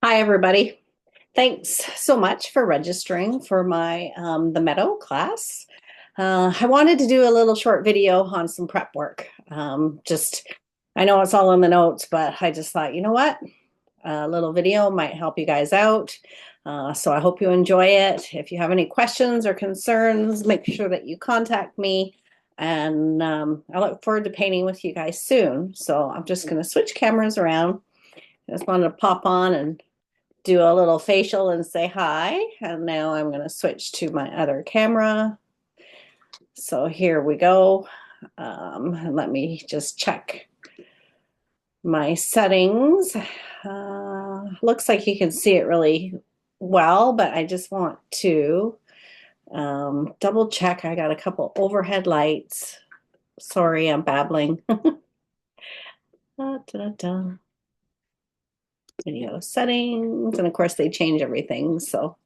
Hi, everybody. Thanks so much for registering for my the Meadow class. I wanted to do a little short video on some prep work. I know it's all in the notes, but I just thought, you know what? A little video might help you guys out. So I hope you enjoy it. If you have any questions or concerns, make sure that you contact me. And I look forward to painting with you guys soon. So I'm just going to switch cameras around. Just wanted to pop on and do a little facial and say hi. And now I'm going to switch to my other camera. So here we go. And let me just check my settings. Looks like you can see it really well, but I just want to double check. I got a couple overhead lights. Sorry, I'm babbling. Da, da, da. Video settings, and of course they change everything. So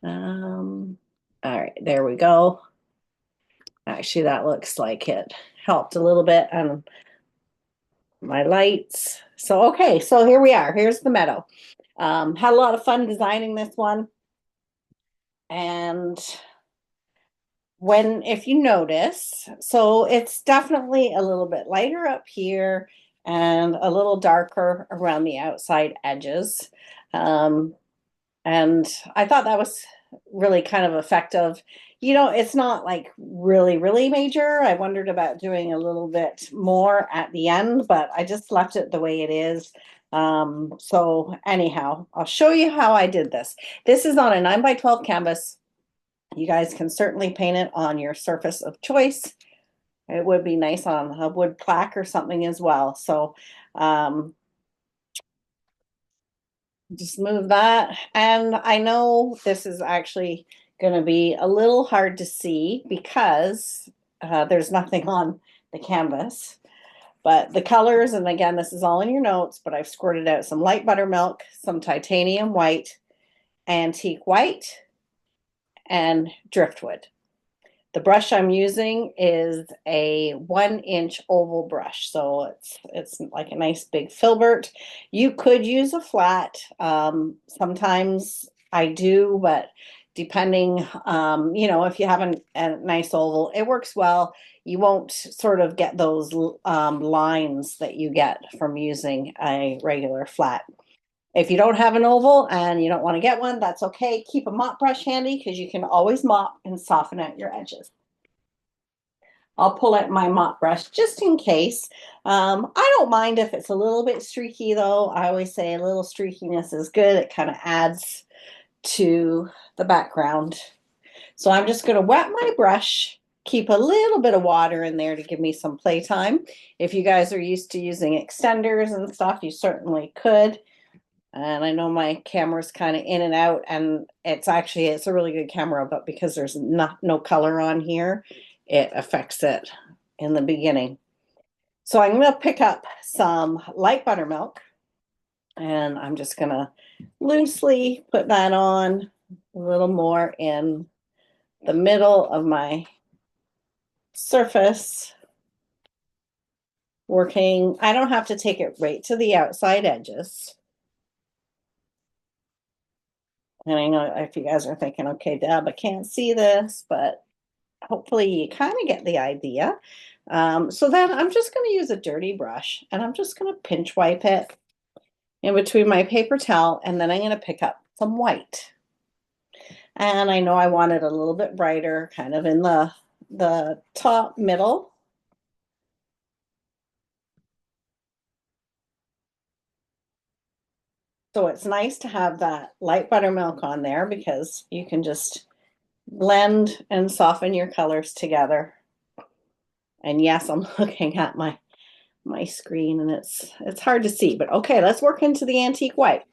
all right, there we go. Actually, that looks like it helped a little bit on my lights. So, okay, so here we are. Here's the Meadow. Had a lot of fun designing this one. And if you notice, so it's definitely a little bit lighter up here and a little darker around the outside edges. Um, And I thought that was really kind of effective. You know, it's not like really, really major. I wondered about doing a little bit more at the end, but I just left it the way it is. So anyhow, I'll show you how I did this. This is on a 9x12 canvas. You guys can certainly paint it on your surface of choice. It would be nice on a wood plaque or something as well. So just move that. And I know this is actually going to be a little hard to see because there's nothing on the canvas. But the colors, and again, this is all in your notes, but I've squirted out some light buttermilk, some titanium white, antique white, and driftwood. The brush I'm using is a 1-inch oval brush, so it's like a nice big filbert. You could use a flat. Sometimes I do, but depending, if you have a nice oval, it works well. You won't sort of get those lines that you get from using a regular flat. If you don't have an oval and you don't want to get one, that's okay. Keep a mop brush handy because you can always mop and soften out your edges. I'll pull out my mop brush just in case. I don't mind if it's a little bit streaky though. I always say a little streakiness is good. It kind of adds to the background. So I'm just going to wet my brush, keep a little bit of water in there to give me some playtime. If you guys are used to using extenders and stuff, you certainly could. And I know my camera's kind of in and out, and it's a really good camera, but because there's no color on here, it affects it in the beginning. So I'm going to pick up some light buttermilk, and I'm just going to loosely put that on a little more in the middle of my surface. Working, I don't have to take it right to the outside edges. And I know if you guys are thinking, okay, Deb, I can't see this, but hopefully you kind of get the idea. So then I'm just going to use a dirty brush and I'm just going to pinch wipe it in between my paper towel, and then I'm going to pick up some white. And I know I want it a little bit brighter, kind of in the top middle. So it's nice to have that light buttermilk on there because you can just blend and soften your colors together. And yes, I'm looking at my screen and it's hard to see, but okay, let's work into the antique white.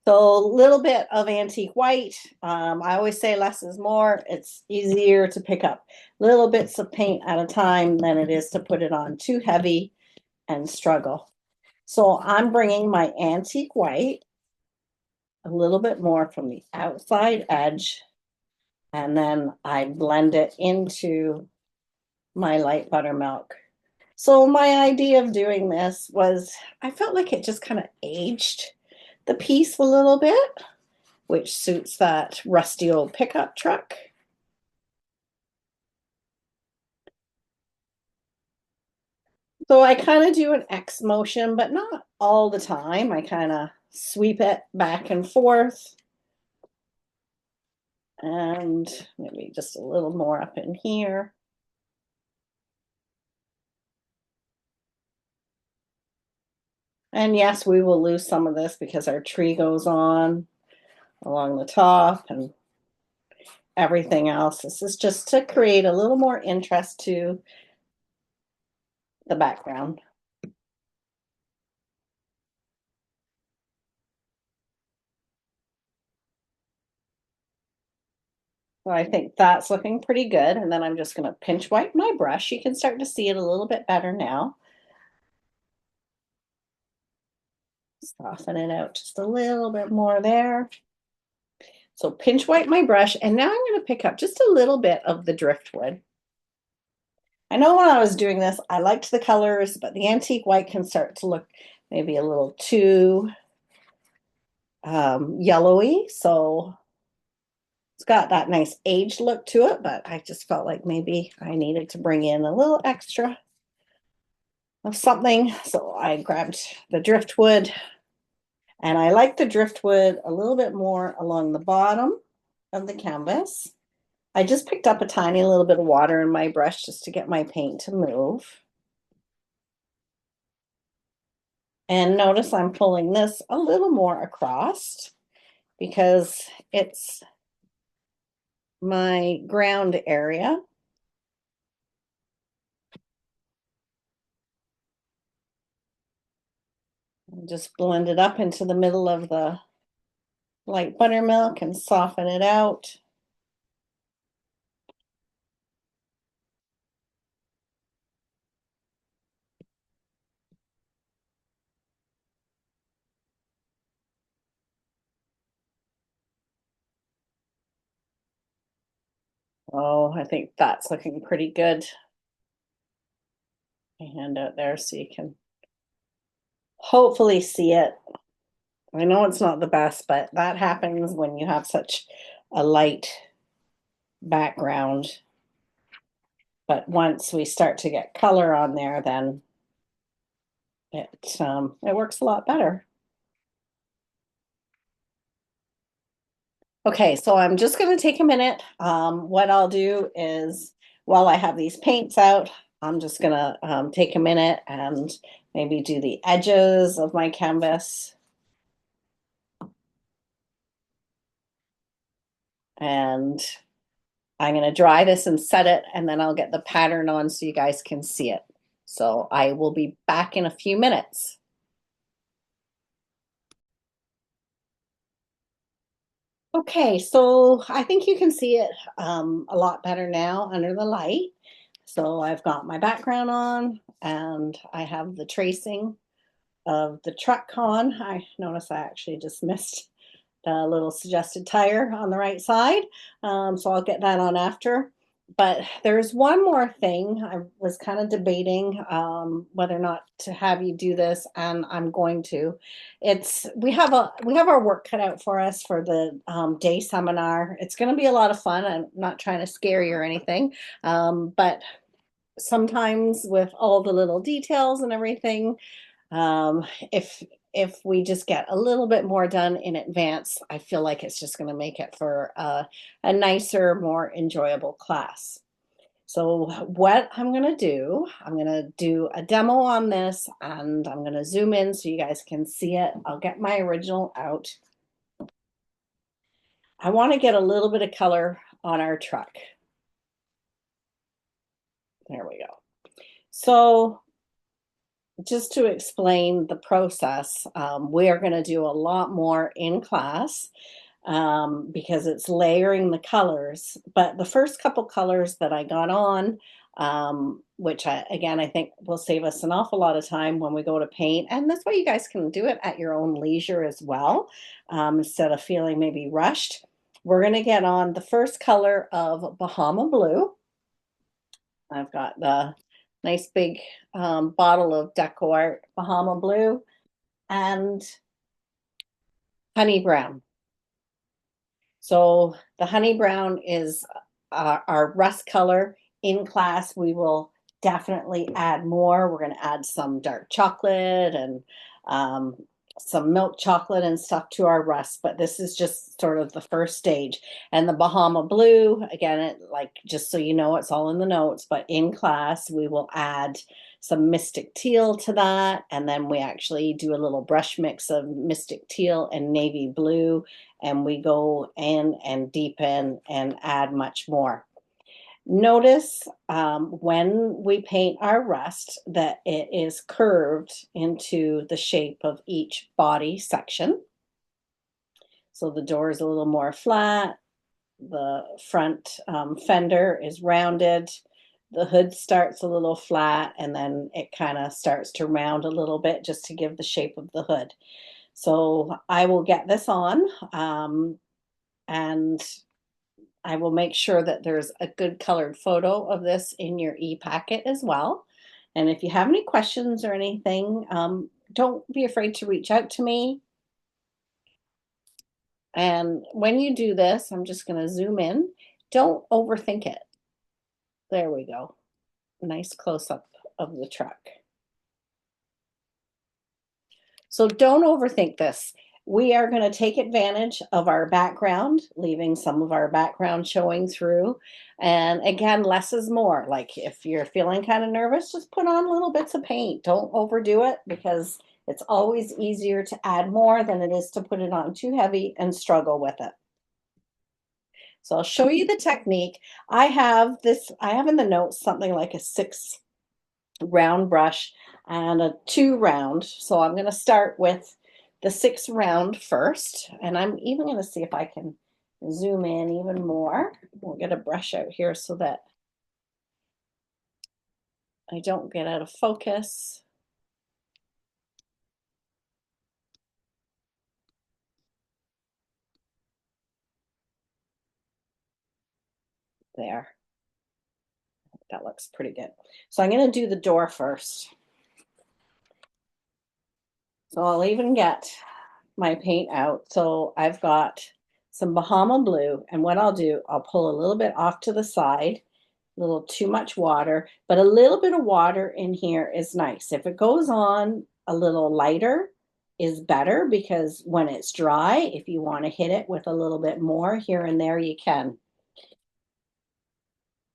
So a little bit of antique white. I always say less is more. It's easier to pick up little bits of paint at a time than it is to put it on too heavy and struggle. So I'm bringing my antique white a little bit more from the outside edge, and then I blend it into my light buttermilk. So my idea of doing this was I felt like it just kind of aged the piece a little bit, which suits that rusty old pickup truck. So I kind of do an X motion, but not all the time. I kind of sweep it back and forth. And maybe just a little more up in here. And yes, we will lose some of this because our tree goes on along the top and everything else. This is just to create a little more interest to the background. So I think that's looking pretty good. And then I'm just going to pinch wipe my brush. You can start to see it a little bit better now. Soften it out just a little bit more there. So pinch wipe my brush, and now I'm going to pick up just a little bit of the driftwood. I know when I was doing this, I liked the colors, but the antique white can start to look maybe a little too yellowy. So it's got that nice aged look to it, but I just felt like maybe I needed to bring in a little extra of something. So I grabbed the driftwood, and I like the driftwood a little bit more along the bottom of the canvas. I just picked up a tiny little bit of water in my brush just to get my paint to move. And notice I'm pulling this a little more across because it's my ground area. Just blend it up into the middle of the light buttermilk and soften it out. Oh, I think that's looking pretty good. My hand out there so you can hopefully see it. I know it's not the best, but that happens when you have such a light background. But once we start to get color on there, then it works a lot better. Okay, so I'm just going to take a minute. What I'll do is while I have these paints out, I'm just going to take a minute and maybe do the edges of my canvas. And I'm going to dry this and set it, and then I'll get the pattern on so you guys can see it. So I will be back in a few minutes. Okay, so I think you can see it a lot better now under the light. So I've got my background on and I have the tracing of the truck on. I notice I actually just missed the little suggested tire on the right side. So I'll get that on after. But there's one more thing. I was kind of debating whether or not to have you do this, and I'm going to. It's we have our work cut out for us for the day seminar. It's going to be a lot of fun. I'm not trying to scare you or anything, but sometimes with all the little details and everything, um, if we just get a little bit more done in advance, I feel like it's just going to make it for a nicer, more enjoyable class. So what I'm going to do, I'm going to do a demo on this, and I'm going to zoom in so you guys can see it. I'll get my original out. I want to get a little bit of color on our truck. There we go. So just to explain the process, we are going to do a lot more in class because it's layering the colors. But the first couple colors that I got on, which again, I think will save us an awful lot of time when we go to paint. And that's why you guys can do it at your own leisure as well, instead of feeling maybe rushed. We're going to get on the first color of Bahama Blue. I've got the nice big bottle of Deco Art Bahama Blue. And Honey brown. So the honey brown is our rust color. In class, we will definitely add more. We're going to add some dark chocolate and um, some milk chocolate and stuff to our rust, but this is just sort of the first stage. And the Bahama Blue, again, like just so you know, it's all in the notes, but in class, we will add some Mystic Teal to that. And then we actually do a little brush mix of Mystic Teal and Navy Blue, and we go in and deepen and add much more. Notice when we paint our rust that it is curved into the shape of each body section. So the door is a little more flat, the front fender is rounded, the hood starts a little flat, and then it kind of starts to round a little bit just to give the shape of the hood. So I will get this on and I will make sure that there's a good colored photo of this in your e-packet as well. And if you have any questions or anything, don't be afraid to reach out to me. And when you do this, I'm just going to zoom in. Don't overthink it. There we go. Nice close up of the truck. So don't overthink this. We are going to take advantage of our background, leaving some of our background showing through. And again, less is more. Like if you're feeling kind of nervous, just put on little bits of paint. Don't overdo it because it's always easier to add more than it is to put it on too heavy and struggle with it. So I'll show you the technique. I have in the notes something like a 6 round brush and a 2 round. So I'm going to start with the 6 round first. And I'm even going to see if I can zoom in even more. We'll get a brush out here so that I don't get out of focus. There. That looks pretty good. So I'm going to do the door first. So I'll even get my paint out. So I've got some Bahama Blue, and what I'll do, I'll pull a little bit off to the side, a little too much water, but a little bit of water in here is nice. If it goes on a little lighter is better because when it's dry, if you want to hit it with a little bit more here and there, you can.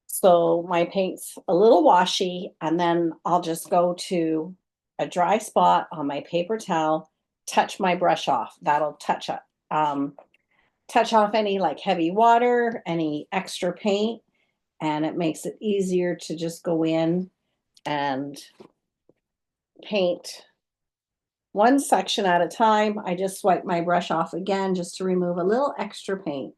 So my paint's a little washy, and then I'll just go to a dry spot on my paper towel, touch my brush off. That'll touch off any like heavy water, any extra paint, and it makes it easier to just go in and paint one section at a time. I just swipe my brush off again just to remove a little extra paint.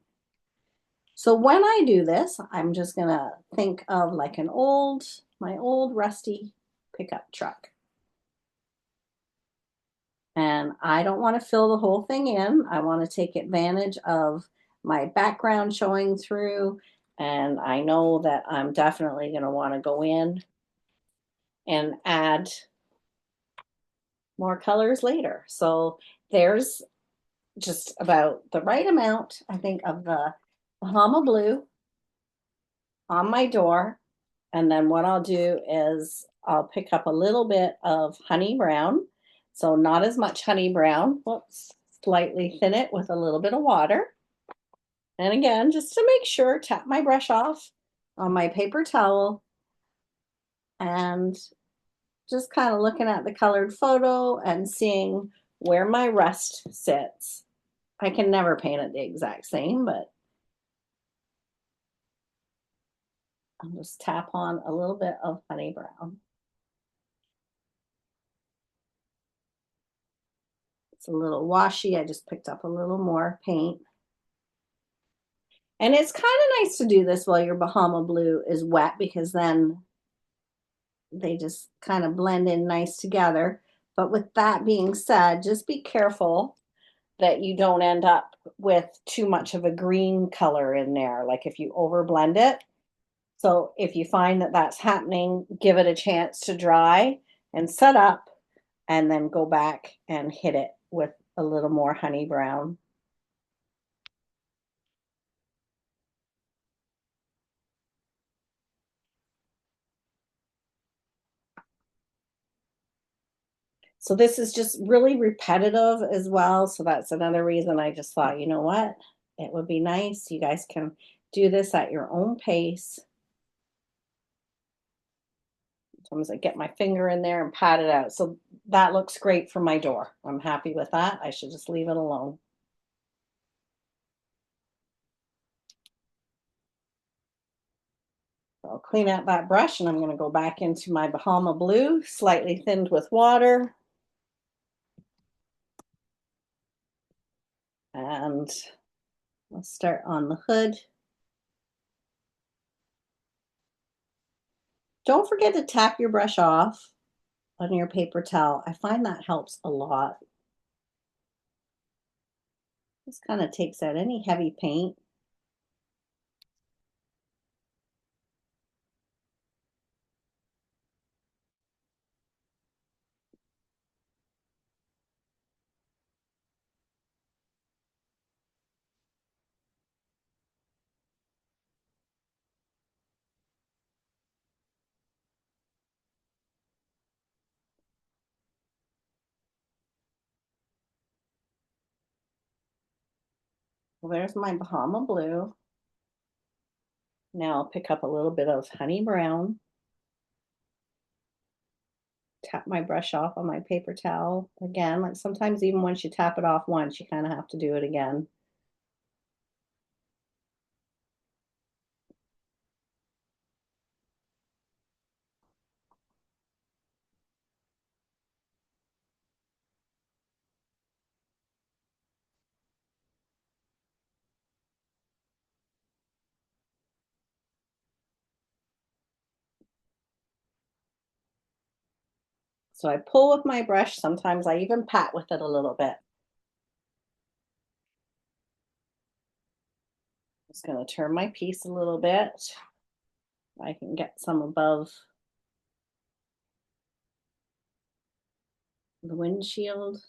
So when I do this, I'm just gonna think of like my old rusty pickup truck. And I don't want to fill the whole thing in. I want to take advantage of my background showing through. And I know that I'm definitely going to want to go in and add more colors later. So there's just about the right amount, I think, of the Bahama Blue on my door. And then what I'll do is I'll pick up a little bit of honey brown. So not as much honey brown. Whoops. Slightly thin it with a little bit of water. And again, just to make sure, tap my brush off on my paper towel and just kind of looking at the colored photo and seeing where my rust sits. I can never paint it the exact same, but I'll just tap on a little bit of honey brown. It's a little washy. I just picked up a little more paint. And it's kind of nice to do this while your Bahama Blue is wet because then they just kind of blend in nice together. But with that being said, just be careful that you don't end up with too much of a green color in there, like if you overblend it. So if you find that that's happening, give it a chance to dry and set up, and then go back and hit it with a little more honey brown. So this is just really repetitive as well. So that's another reason I just thought, you know what? It would be nice. You guys can do this at your own pace. Sometimes I get my finger in there and pat it out. So that looks great for my door. I'm happy with that. I should just leave it alone. I'll clean out that brush and I'm going to go back into my Bahama Blue, slightly thinned with water. And I'll start on the hood. Don't forget to tap your brush off on your paper towel. I find that helps a lot. This kind of takes out any heavy paint. Well, there's my Bahama Blue. Now I'll pick up a little bit of honey brown, tap my brush off on my paper towel again. Like sometimes even once you tap it off once, you kind of have to do it again. So I pull with my brush. Sometimes I even pat with it a little bit. Just going to turn my piece a little bit. I can get some above the windshield.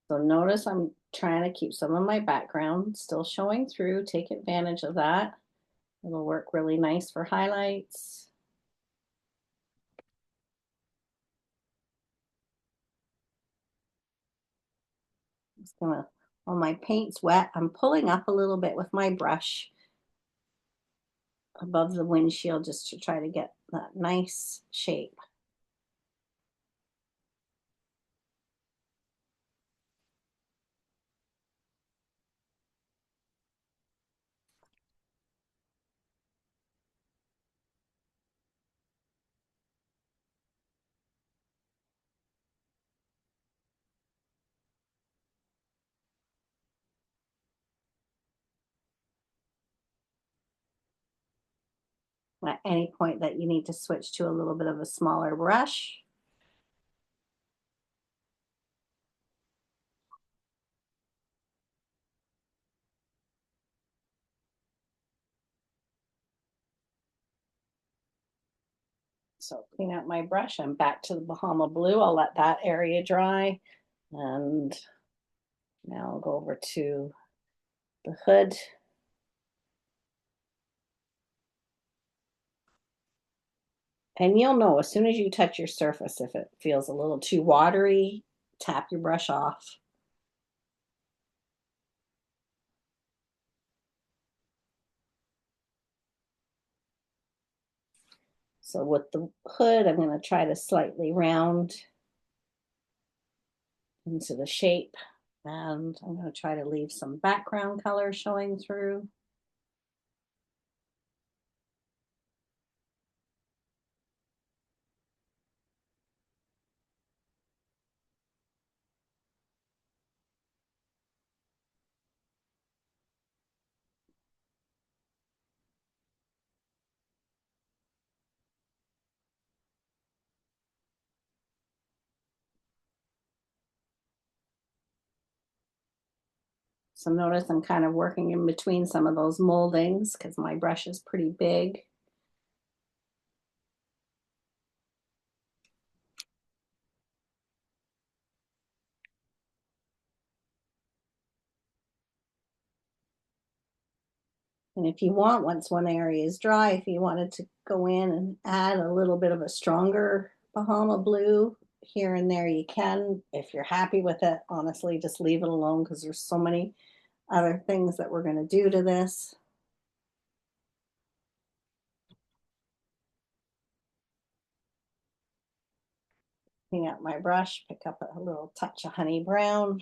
So notice I'm trying to keep some of my background still showing through. Take advantage of that. It'll work really nice for highlights. Just gonna, while my paint's wet, I'm pulling up a little bit with my brush above the windshield just to try to get that nice shape. At any point that you need to switch to a little bit of a smaller brush. So clean out my brush. I'm back to the Bahama Blue. I'll let that area dry. And now I'll go over to the hood. And you'll know as soon as you touch your surface if it feels a little too watery, tap your brush off. So with the hood, I'm going to try to slightly round into the shape. And I'm going to try to leave some background color showing through. So notice I'm kind of working in between some of those moldings because my brush is pretty big. And if you want, once one area is dry, if you wanted to go in and add a little bit of a stronger Bahama Blue here and there, you can. If you're happy with it, honestly, just leave it alone because there's so many other things that we're going to do to this. Clean out my brush, pick up a little touch of honey brown.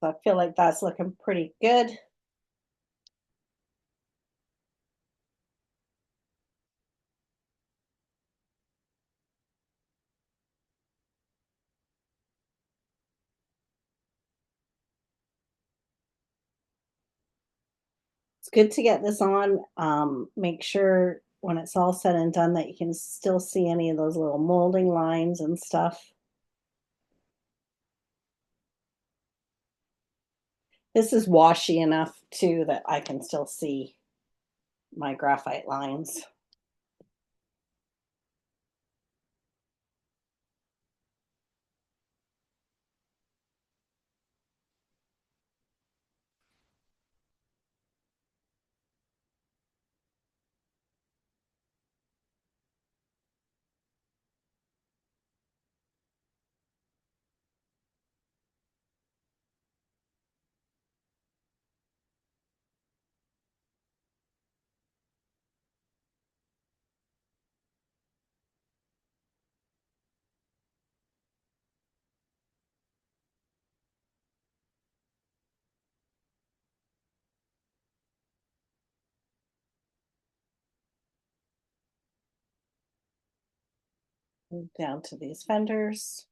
So I feel like that's looking pretty good. It's good to get this on. Make sure when it's all said and done that you can still see any of those little molding lines and stuff. This is washy enough too that I can still see my graphite lines. Move down to these fenders.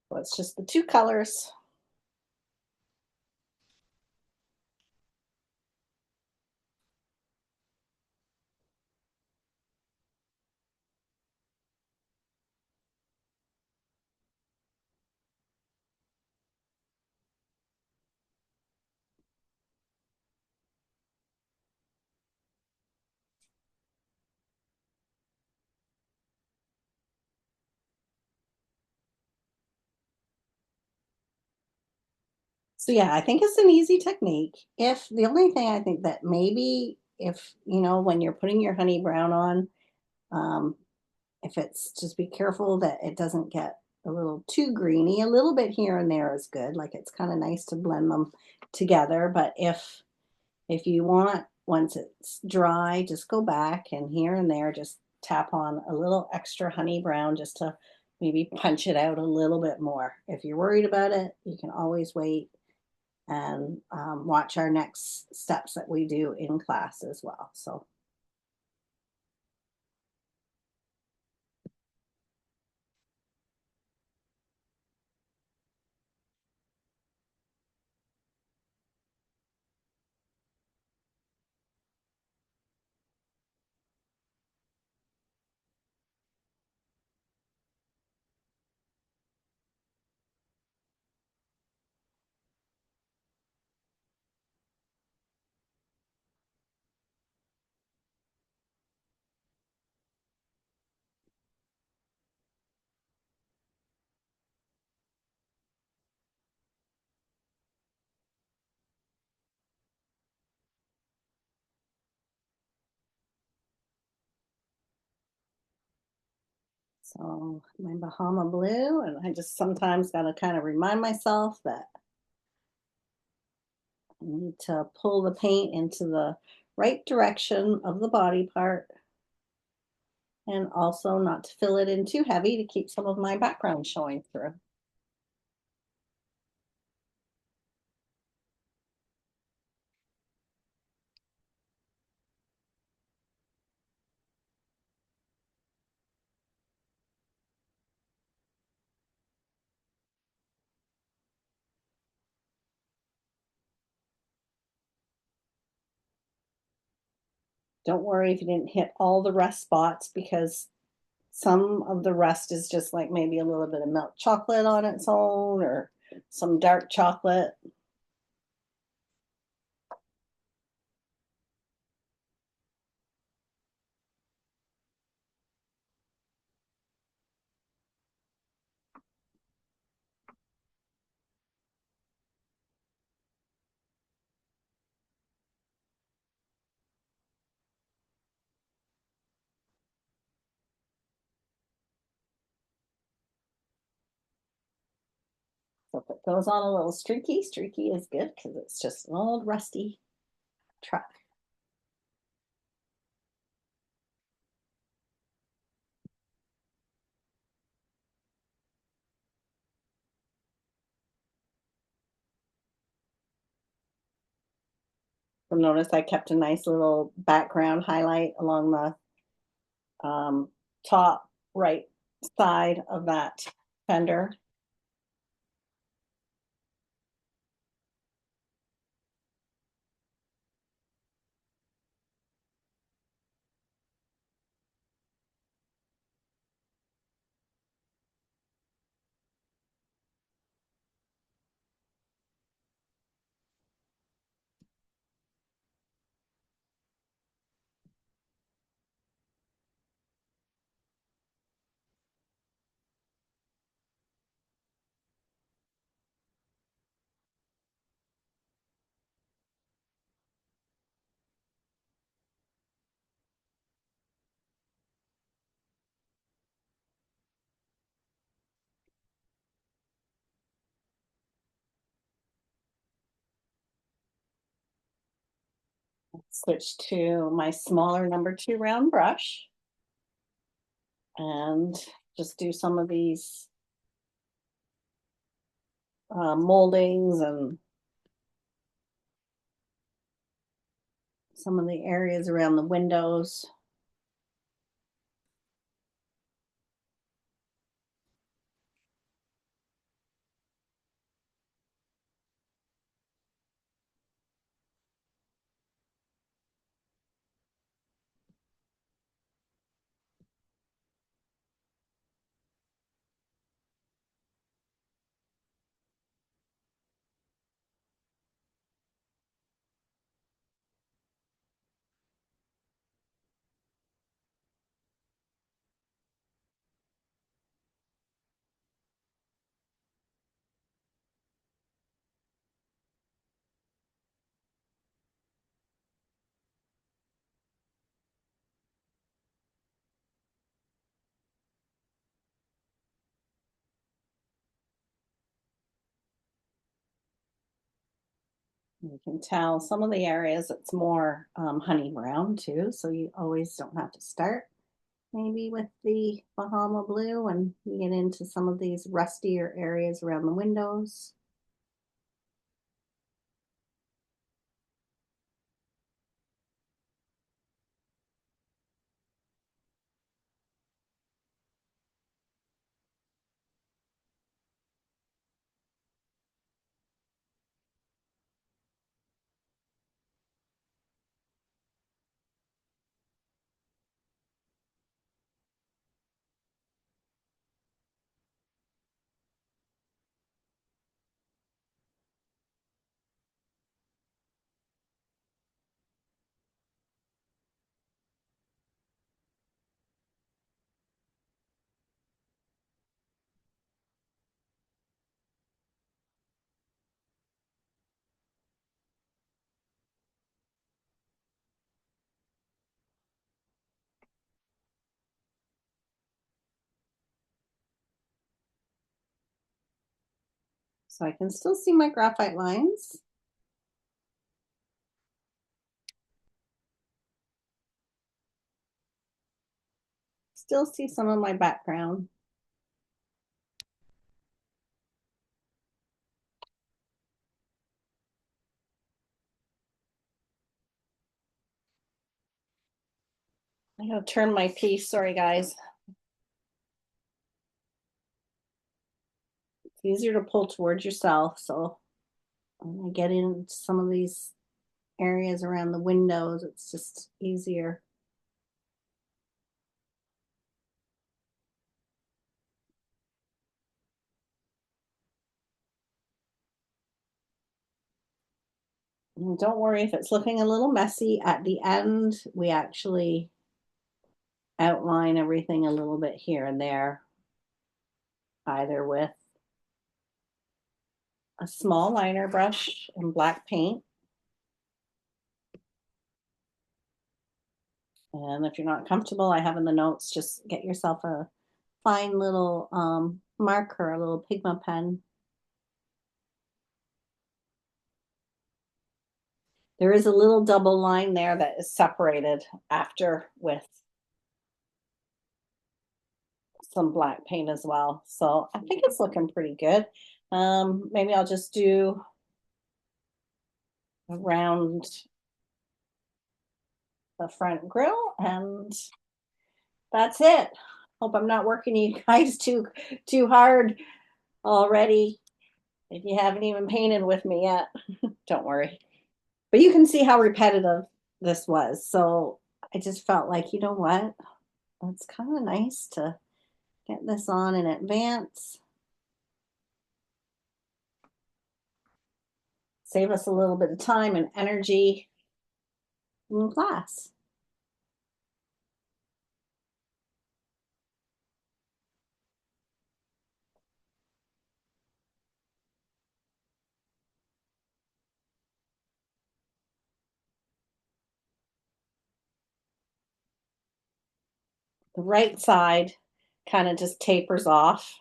So it's just the two colors. So yeah, I think it's an easy technique. If the only thing I think that maybe if when you're putting your honey brown on, um, if it's just be careful that it doesn't get a little too greeny. A little bit here and there is good. Like it's kind of nice to blend them together. But if you want, once it's dry, just go back and here and there just tap on a little extra honey brown just to maybe punch it out a little bit more. If you're worried about it, you can always wait and watch our next steps that we do in class as well. So So my Bahama Blue, and I just sometimes got to kind of remind myself that I need to pull the paint into the right direction of the body part and also not to fill it in too heavy to keep some of my background showing through. Don't worry if you didn't hit all the rust spots because some of the rust is just like maybe a little bit of milk chocolate on its own or some dark chocolate. So if it goes on a little streaky, streaky is good because it's just an old rusty truck. You'll notice I kept a nice little background highlight along the top right side of that fender. Switch to my smaller number 2 round brush and just do some of these moldings and some of the areas around the windows. You can tell some of the areas it's more honey brown too, so you always don't have to start maybe with the Bahama Blue and you get into some of these rustier areas around the windows. So I can still see my graphite lines. Still see some of my background. I gotta turn my piece, sorry guys. It's easier to pull towards yourself, so when I get into some of these areas around the windows, it's just easier. And don't worry if it's looking a little messy. At the end, we actually outline everything a little bit here and there, either with a small liner brush and black paint. And if you're not comfortable, I have in the notes, just get yourself a fine little marker, a little Pigma pen. There is a little double line there that is separated after with some black paint as well. So I think it's looking pretty good. Maybe I'll just do around the front grill and that's it. Hope I'm not working you guys too hard already. If you haven't even painted with me yet, don't worry. But you can see how repetitive this was. So I just felt like, you know what? It's kind of nice to get this on in advance. Save us a little bit of time and energy in class. The right side kind of just tapers off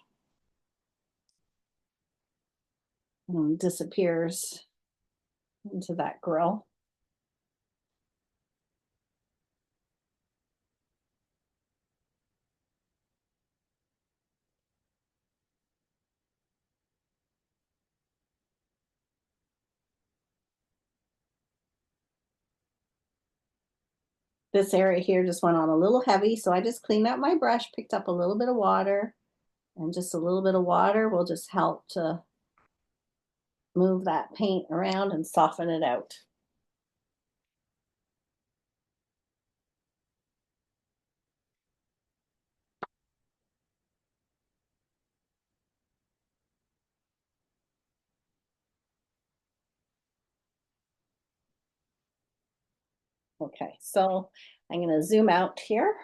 and disappears into that grill. This area here just went on a little heavy, so I just cleaned out my brush, picked up a little bit of water, and just a little bit of water will just help to move that paint around and soften it out. Okay, so I'm going to zoom out here.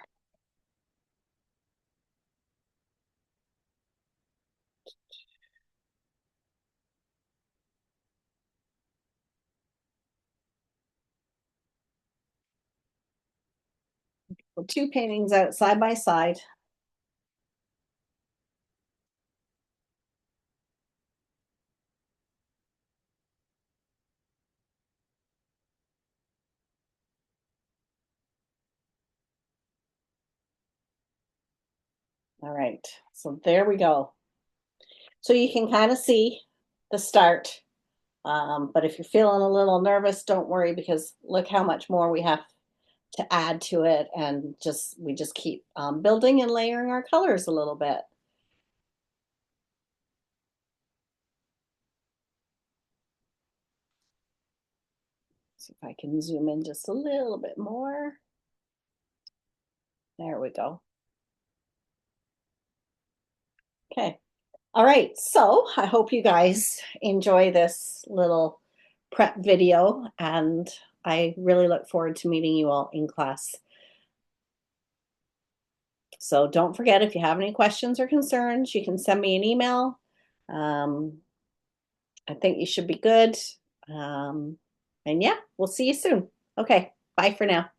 Put two paintings out side by side. All right, so there we go. So you can kind of see the start. But if you're feeling a little nervous, don't worry because look how much more we have to add to it and we just keep building and layering our colors a little bit. See if I can zoom in just a little bit more. There we go. Okay. All right. So I hope you guys enjoy this little prep video and I really look forward to meeting you all in class. So don't forget, if you have any questions or concerns, you can send me an email. I think you should be good. And yeah, we'll see you soon. Okay, bye for now.